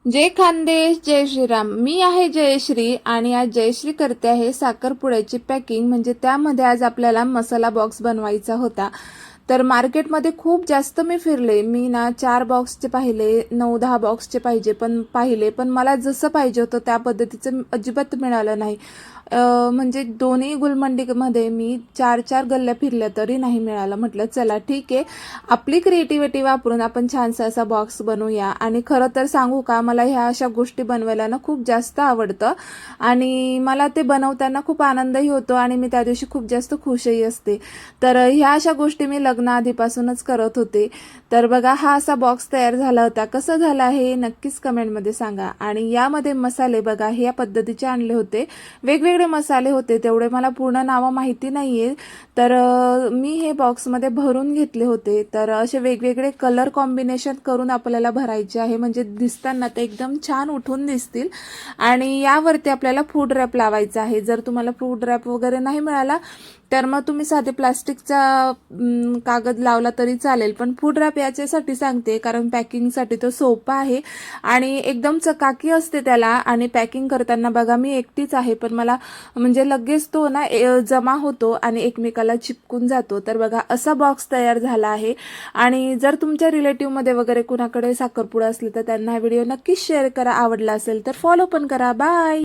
जय खानदेश, जय श्रीराम. मी आहे जयश्री आणि आज जयश्री करते आहे साखरपुड्याची पॅकिंग. म्हणजे त्यामध्ये आज आपल्याला मसाला बॉक्स बनवायचा होता. तर मार्केटमध्ये खूप जास्त मी फिरले. मी ना 4 बॉक्सचे पाहिले, 9-10 बॉक्सचे पाहिले, पण मला जसं पाहिजे होतं त्या पद्धतीचं अजिबात मिळालं नाही. म्हणजे दोन्ही गुलमंडीमध्ये मी 4-4 गल्ल्या फिरल्या तरी नाही मिळालं. म्हटलं चला ठीक आहे, आपली क्रिएटिव्हिटी वापरून आपण छानसा असा बॉक्स बनवूया. आणि खरं तर सांगू का, मला ह्या अशा गोष्टी बनवायला ना खूप जास्त आवडतं आणि मला ते बनवताना खूप आनंदही होतो आणि मी त्या दिवशी खूप जास्त खुशही असते. तर ह्या अशा गोष्टी मी लग्नाआधीपासूनच करत होते. तर बघा, हा असा बॉक्स तयार झाला होता. कसं झालं आहे नक्कीच कमेंटमध्ये सांगा. आणि यामध्ये मसाले बघा हे या पद्धतीचे आणले होते. वेगवेगळे मसाले होते, तेवढे मला पूर्ण नावं माहिती नाहीये. तर मी हे बॉक्समध्ये भरून घेतले होते. तर असे वेगवेगळे कलर कॉम्बिनेशन करून आपल्याला भरायचे आहे, म्हणजे दिसताना ते एकदम छान उठून दिसतील. आणि यावरती आपल्याला फूड रॅप लावायचा आहे. जर तुम्हाला फूड रॅप वगैरे नाही मिळाला तर मग तुम्ही साधे प्लास्टिकचा कागद लावला तरी चालेल. पण फूड रॅप याच्यासाठी सांगते कारण पॅकिंगसाठी तो सोपा आहे आणि एकदम चकाकी असते त्याला. आणि पॅकिंग करताना बघा, मी एकटीच आहे पण मला म्हणजे लगेच तो ना जमा होतो आणि एकमेकाला चिपकून जातो. तर बघा, असा बॉक्स तयार झाला आहे. आणि जर तुमच्या रिलेटिव्हमध्ये वगैरे कुणाकडे साखरपुडा असले तर त्यांना हा व्हिडिओ नक्कीच शेअर करा. आवडला असेल तर फॉलो पण करा. बाय.